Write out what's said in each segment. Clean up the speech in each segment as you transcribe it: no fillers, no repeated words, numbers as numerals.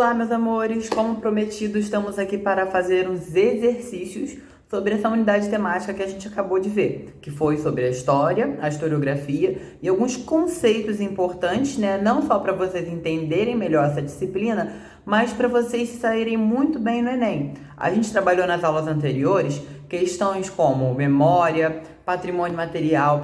Olá, meus amores! Como prometido, estamos aqui para fazer uns exercícios sobre essa unidade temática que a gente acabou de ver, que foi sobre a história, a historiografia e alguns conceitos importantes, né? Não só para vocês entenderem melhor essa disciplina, mas para vocês se saírem muito bem no Enem. A gente trabalhou nas aulas anteriores questões como memória, patrimônio material,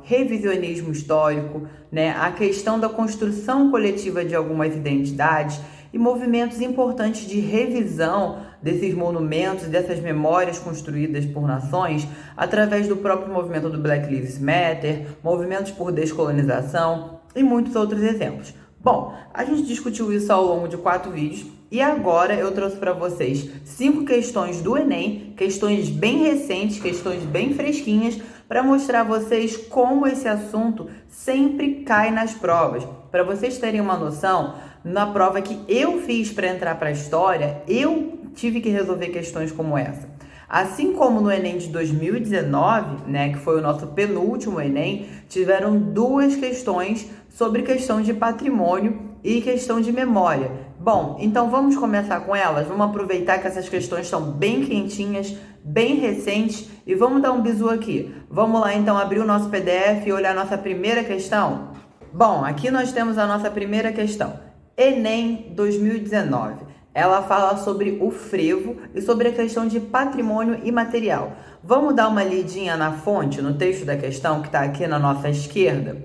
revisionismo histórico, né? A questão da construção coletiva de algumas identidades e movimentos importantes de revisão desses monumentos, dessas memórias construídas por nações, através do próprio movimento do Black Lives Matter, movimentos por descolonização e muitos outros exemplos. Bom, a gente discutiu isso ao longo de 4 vídeos e agora eu trouxe para vocês 5 questões do Enem, questões bem recentes, questões bem fresquinhas, para mostrar a vocês como esse assunto sempre cai nas provas. Para vocês terem uma noção, na prova que eu fiz para entrar para a história, eu tive que resolver questões como essa. Assim como no Enem de 2019, né, que foi o nosso penúltimo Enem, tiveram 2 questões sobre questão de patrimônio e questão de memória. Bom, então vamos começar com elas? Vamos aproveitar que essas questões estão bem quentinhas, bem recentes e vamos dar um bisu aqui. Vamos lá então abrir o nosso PDF e olhar a nossa primeira questão? Bom, aqui nós temos a nossa primeira questão. Enem 2019. Ela fala sobre o frevo e sobre a questão de patrimônio imaterial. Vamos dar uma lidinha na fonte, no texto da questão que está aqui na nossa esquerda?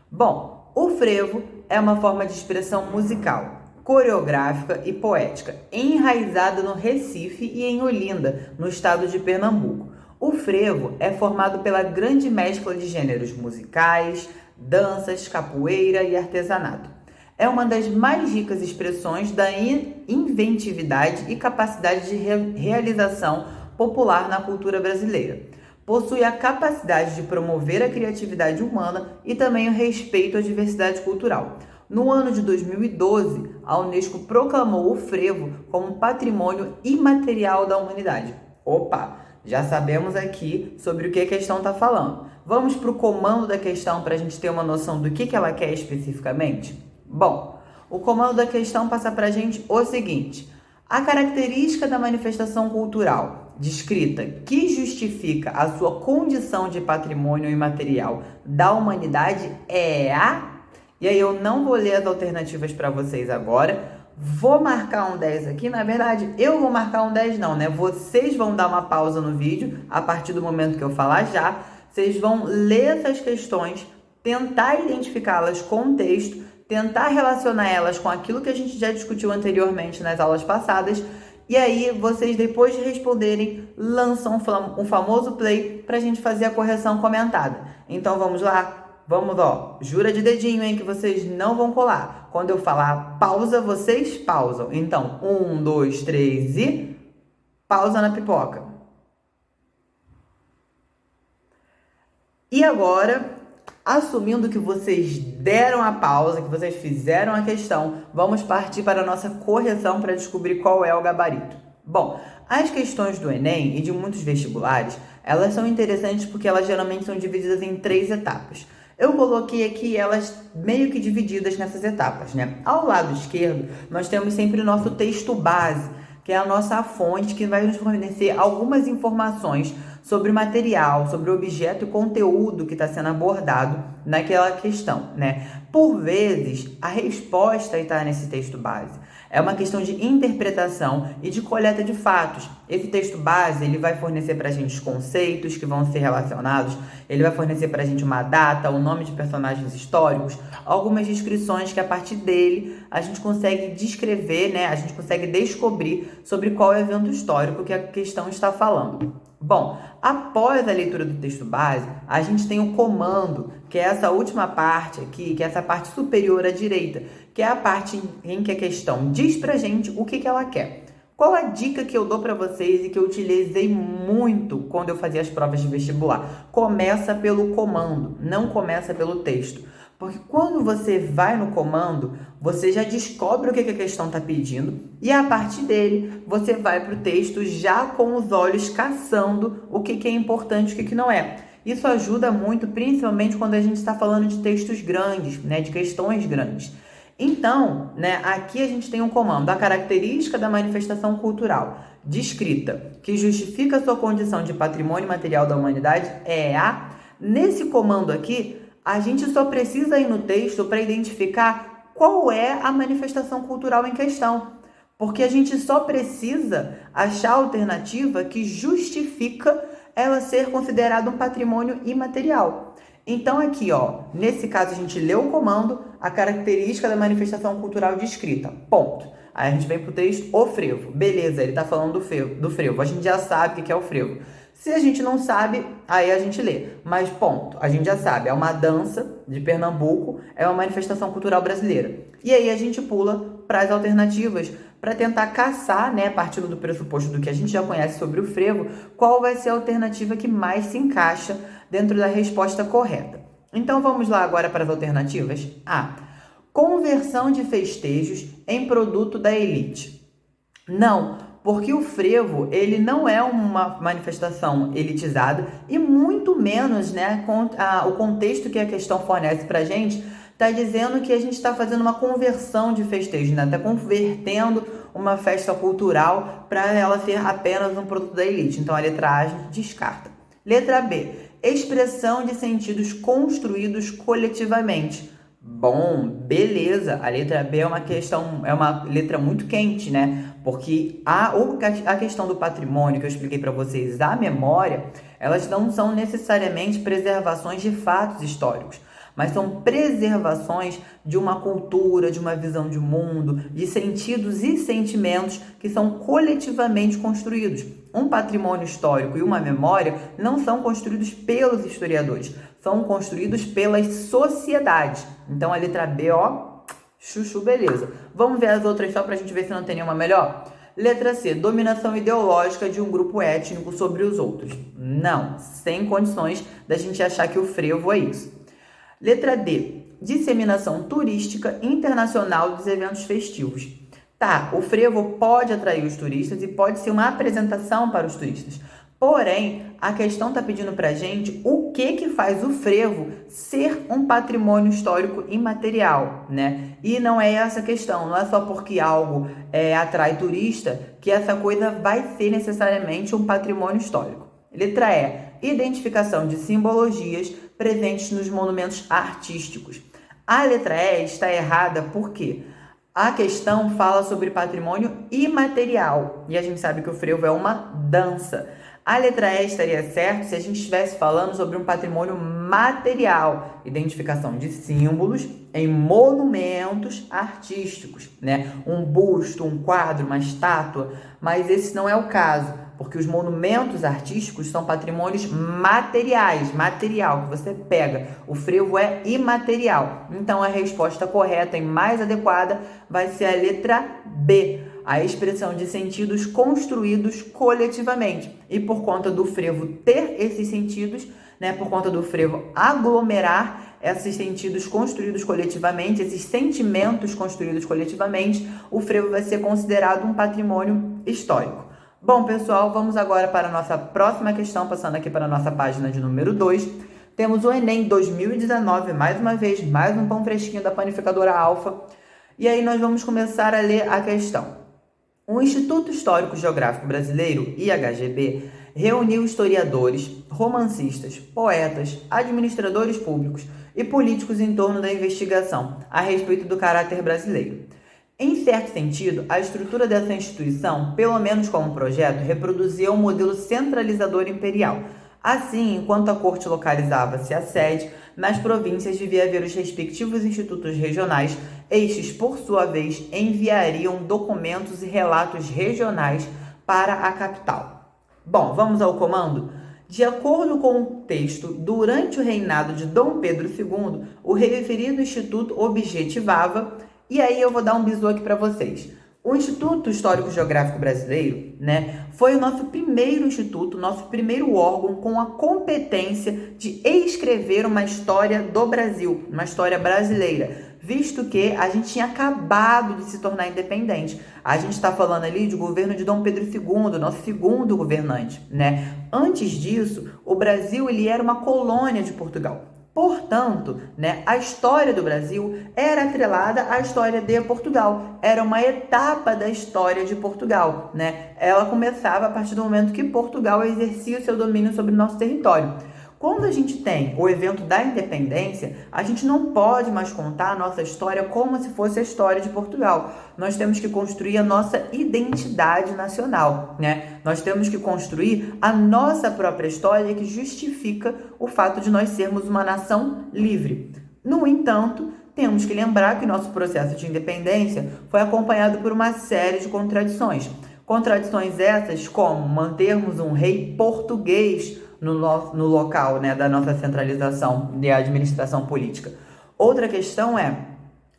Bom, o frevo é uma forma de expressão musical, coreográfica e poética, enraizada no Recife e em Olinda, no estado de Pernambuco. O frevo é formado pela grande mescla de gêneros musicais, danças, capoeira e artesanato. É uma das mais ricas expressões da inventividade e capacidade de realização popular na cultura brasileira. Possui a capacidade de promover a criatividade humana e também o respeito à diversidade cultural. No ano de 2012, a Unesco proclamou o frevo como patrimônio imaterial da humanidade. Opa, já sabemos aqui sobre o que a questão está falando. Vamos para o comando da questão para a gente ter uma noção do que ela quer especificamente? Bom, o comando da questão passa para a gente o seguinte: a característica da manifestação cultural descrita que justifica a sua condição de patrimônio imaterial da humanidade é a... E aí eu não vou ler as alternativas para vocês agora, vou marcar um 10 aqui, na verdade eu vou marcar um 10 não, né? Vocês vão dar uma pausa no vídeo, a partir do momento que eu falar já, vocês vão ler essas questões, tentar identificá-las com o texto, tentar relacionar elas com aquilo que a gente já discutiu anteriormente nas aulas passadas, e aí vocês, depois de responderem, lançam um famoso play para a gente fazer a correção comentada. Então vamos lá? Vamos, ó, jura de dedinho, hein, que vocês não vão colar. Quando eu falar pausa, vocês pausam. Então, 1, 2, 3 e... pausa na pipoca. E agora, assumindo que vocês deram a pausa, que vocês fizeram a questão, vamos partir para a nossa correção para descobrir qual é o gabarito. Bom, as questões do Enem e de muitos vestibulares, elas são interessantes porque elas geralmente são divididas em 3 etapas. Eu coloquei aqui elas meio que divididas nessas etapas, né? Ao lado esquerdo, nós temos sempre o nosso texto base, que é a nossa fonte que vai nos fornecer algumas informações sobre o material, sobre o objeto e conteúdo que está sendo abordado naquela questão, né? Por vezes, a resposta está nesse texto base. É uma questão de interpretação e de coleta de fatos. Esse texto base, ele vai fornecer para a gente os conceitos que vão ser relacionados, ele vai fornecer para a gente uma data, o nome de personagens históricos, algumas descrições que a partir dele a gente consegue descrever, né? A gente consegue descobrir sobre qual é o evento histórico que a questão está falando. Bom, após a leitura do texto base, a gente tem o comando, que é essa última parte aqui, que é essa parte superior à direita, que é a parte em que a questão diz pra gente o que ela quer. Qual a dica que eu dou para vocês e que eu utilizei muito quando eu fazia as provas de vestibular? Começa pelo comando, não começa pelo texto. Porque quando você vai no comando, você já descobre o que a questão está pedindo e a partir dele você vai para o texto já com os olhos caçando o que é importante e o que não é. Isso ajuda muito, principalmente quando a gente está falando de textos grandes, né, de questões grandes. Então, né, aqui a gente tem um comando, a característica da manifestação cultural descrita, que justifica sua condição de patrimônio material da humanidade, é a... Nesse comando aqui, a gente só precisa ir no texto para identificar qual é a manifestação cultural em questão, porque a gente só precisa achar a alternativa que justifica ela ser considerada um patrimônio imaterial. Então aqui, ó, nesse caso a gente lê o comando, a característica da manifestação cultural descrita, ponto. Aí a gente vem pro texto, o frevo. Beleza, ele tá falando do frevo. A gente já sabe o que é o frevo. Se a gente não sabe, aí a gente lê. Mas ponto, a gente já sabe, é uma dança de Pernambuco, é uma manifestação cultural brasileira. E aí a gente pula para as alternativas, para tentar caçar, né, partindo do pressuposto do que a gente já conhece sobre o frevo, qual vai ser a alternativa que mais se encaixa dentro da resposta correta. Então vamos lá agora para as alternativas. A. Conversão de festejos em produto da elite. Não, porque o frevo, ele não é uma manifestação elitizada e muito menos, né, o contexto que a questão fornece para a gente está dizendo que a gente está fazendo uma conversão de festejo, né? Está convertendo uma festa cultural para ela ser apenas um produto da elite. Então a letra A a gente descarta. Letra B, expressão de sentidos construídos coletivamente. Bom, beleza, a letra B é uma letra muito quente, né? Porque a questão do patrimônio que eu expliquei para vocês, a memória, elas não são necessariamente preservações de fatos históricos, mas são preservações de uma cultura, de uma visão de mundo, de sentidos e sentimentos que são coletivamente construídos. Um patrimônio histórico e uma memória não são construídos pelos historiadores, são construídos pelas sociedades. Então a letra B, ó, chuchu, beleza. Vamos ver as outras só pra gente ver se não tem nenhuma melhor? Letra C, dominação ideológica de um grupo étnico sobre os outros. Não, sem condições da gente achar que o frevo é isso. Letra D, disseminação turística internacional dos eventos festivos. Tá, o frevo pode atrair os turistas e pode ser uma apresentação para os turistas. Porém, a questão está pedindo para a gente o que faz o frevo ser um patrimônio histórico imaterial, né? E não é essa a questão, não é só porque algo atrai turista que essa coisa vai ser necessariamente um patrimônio histórico. Letra E, identificação de simbologias presentes nos monumentos artísticos. A letra E está errada porque a questão fala sobre patrimônio imaterial e a gente sabe que o frevo é uma dança. A letra E estaria certo se a gente estivesse falando sobre um patrimônio material, identificação de símbolos em monumentos artísticos, né? Um busto, um quadro, uma estátua, mas esse não é o caso, porque os monumentos artísticos são patrimônios materiais, material que você pega. O frevo é imaterial. Então a resposta correta e mais adequada vai ser a letra B, a expressão de sentidos construídos coletivamente. E por conta do frevo ter esses sentidos, né, por conta do frevo aglomerar esses sentidos construídos coletivamente, esses sentimentos construídos coletivamente, o frevo vai ser considerado um patrimônio histórico. Bom, pessoal, vamos agora para a nossa próxima questão, passando aqui para a nossa página de número 2. Temos o Enem 2019, mais uma vez, mais um pão fresquinho da panificadora Alfa. E aí nós vamos começar a ler a questão. O Instituto Histórico Geográfico Brasileiro, IHGB, reuniu historiadores, romancistas, poetas, administradores públicos e políticos em torno da investigação a respeito do caráter brasileiro. Em certo sentido, a estrutura dessa instituição, pelo menos como projeto, reproduzia um modelo centralizador imperial. Assim, enquanto a corte localizava-se a sede, nas províncias devia haver os respectivos institutos regionais. Estes, por sua vez, enviariam documentos e relatos regionais para a capital. Bom, vamos ao comando? De acordo com o texto, durante o reinado de Dom Pedro II, o referido instituto objetivava, e aí eu vou dar um bisu aqui para vocês. O Instituto Histórico Geográfico Brasileiro, né, foi o nosso primeiro instituto, nosso primeiro órgão com a competência de escrever uma história do Brasil, uma história brasileira, visto que a gente tinha acabado de se tornar independente. A gente está falando ali de governo de Dom Pedro II, nosso segundo governante, né? Antes disso, o Brasil ele era uma colônia de Portugal. Portanto, né, a história do Brasil era atrelada à história de Portugal. Era uma etapa da história de Portugal, né? Ela começava a partir do momento que Portugal exercia o seu domínio sobre o nosso território. Quando a gente tem o evento da independência, a gente não pode mais contar a nossa história como se fosse a história de Portugal. Nós temos que construir a nossa identidade nacional, né? Nós temos que construir a nossa própria história que justifica o fato de nós sermos uma nação livre. No entanto, temos que lembrar que nosso processo de independência foi acompanhado por uma série de contradições. Contradições essas como mantermos um rei português no local, né, da nossa centralização de administração política. Outra questão é,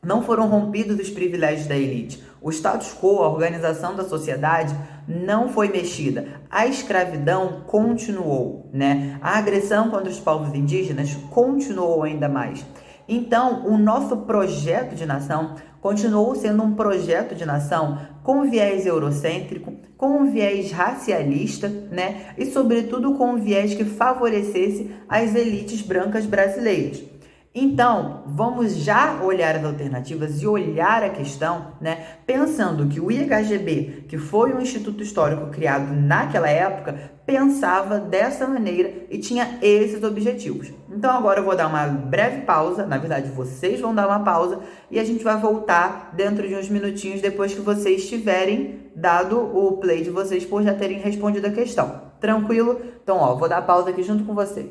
não foram rompidos os privilégios da elite. O status quo, a organização da sociedade, não foi mexida. A escravidão continuou, né? A agressão contra os povos indígenas continuou ainda mais. Então, o nosso projeto de nação continuou sendo um projeto de nação com viés eurocêntrico, com viés racialista, né? E, sobretudo, com um viés que favorecesse as elites brancas brasileiras. Então, vamos já olhar as alternativas e olhar a questão, né, pensando que o IHGB, que foi um instituto histórico criado naquela época, pensava dessa maneira e tinha esses objetivos. Então, agora eu vou dar uma breve pausa, na verdade, vocês vão dar uma pausa e a gente vai voltar dentro de uns minutinhos depois que vocês tiverem dado o play de vocês por já terem respondido a questão. Tranquilo? Então, ó, vou dar pausa aqui junto com vocês.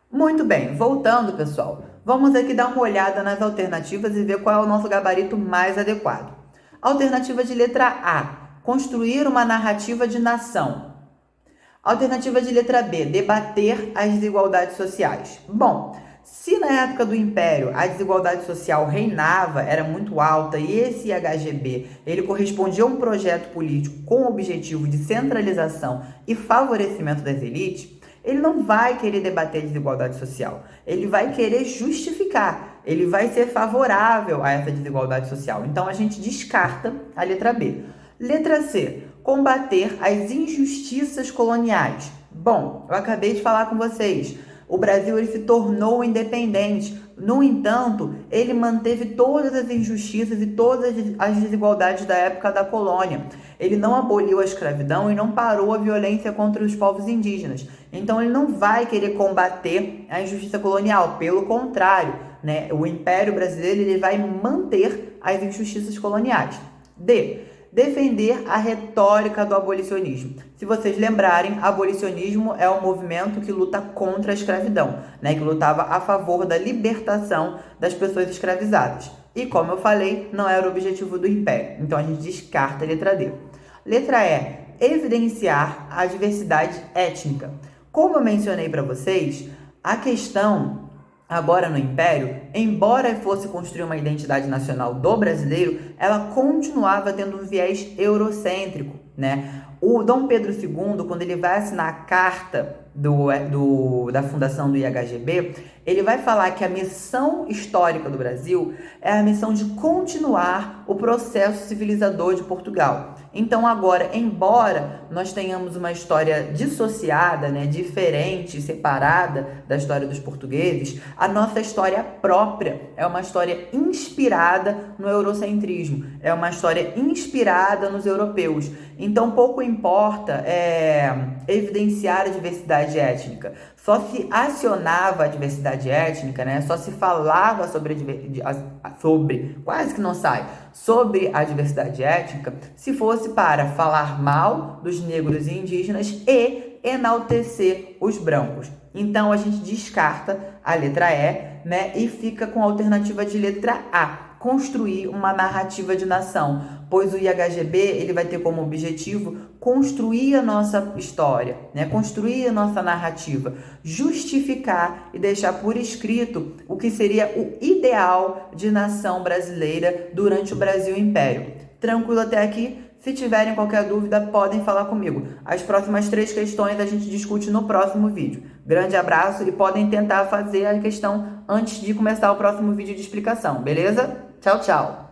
Muito bem, voltando, pessoal, vamos aqui dar uma olhada nas alternativas e ver qual é o nosso gabarito mais adequado. Alternativa de letra A, construir uma narrativa de nação. Alternativa de letra B, debater as desigualdades sociais. Bom, se na época do Império a desigualdade social reinava, era muito alta, e esse IHGB, ele correspondia a um projeto político com o objetivo de centralização e favorecimento das elites, ele não vai querer debater a desigualdade social, ele vai querer justificar, ele vai ser favorável a essa desigualdade social. Então, a gente descarta a letra B. Letra C, combater as injustiças coloniais. Bom, eu acabei de falar com vocês, o Brasil ele se tornou independente. No entanto, ele manteve todas as injustiças e todas as desigualdades da época da colônia. Ele não aboliu a escravidão e não parou a violência contra os povos indígenas. Então, ele não vai querer combater a injustiça colonial. Pelo contrário, né? O Império Brasileiro ele vai manter as injustiças coloniais. D. Defender a retórica do abolicionismo. Se vocês lembrarem, abolicionismo é um movimento que luta contra a escravidão, né? Que lutava a favor da libertação das pessoas escravizadas. E, como eu falei, não era o objetivo do Império. Então, a gente descarta a letra D. Letra E. Evidenciar a diversidade étnica. Como eu mencionei para vocês, a questão agora no Império, embora fosse construir uma identidade nacional do brasileiro, ela continuava tendo um viés eurocêntrico, né? O Dom Pedro II, quando ele vai assinar a carta da fundação do IHGB, ele vai falar que a missão histórica do Brasil é a missão de continuar o processo civilizador de Portugal. Então, agora, embora nós tenhamos uma história dissociada, né, diferente, separada da história dos portugueses, a nossa história própria é uma história inspirada no eurocentrismo, é uma história inspirada nos europeus. Então, pouco importa evidenciar a diversidade étnica. Só se acionava a diversidade étnica, né? Só se falava sobre quase que não sai, sobre a diversidade étnica, se fosse para falar mal dos negros e indígenas e enaltecer os brancos. Então, a gente descarta a letra E, né? E fica com a alternativa de letra A, construir uma narrativa de nação, pois o IHGB ele vai ter como objetivo construir a nossa história, né? Construir a nossa narrativa, justificar e deixar por escrito o que seria o ideal de nação brasileira durante o Brasil Império. Tranquilo até aqui? Se tiverem qualquer dúvida, podem falar comigo. As próximas 3 questões a gente discute no próximo vídeo. Grande abraço e podem tentar fazer a questão antes de começar o próximo vídeo de explicação, beleza? Tchau, tchau!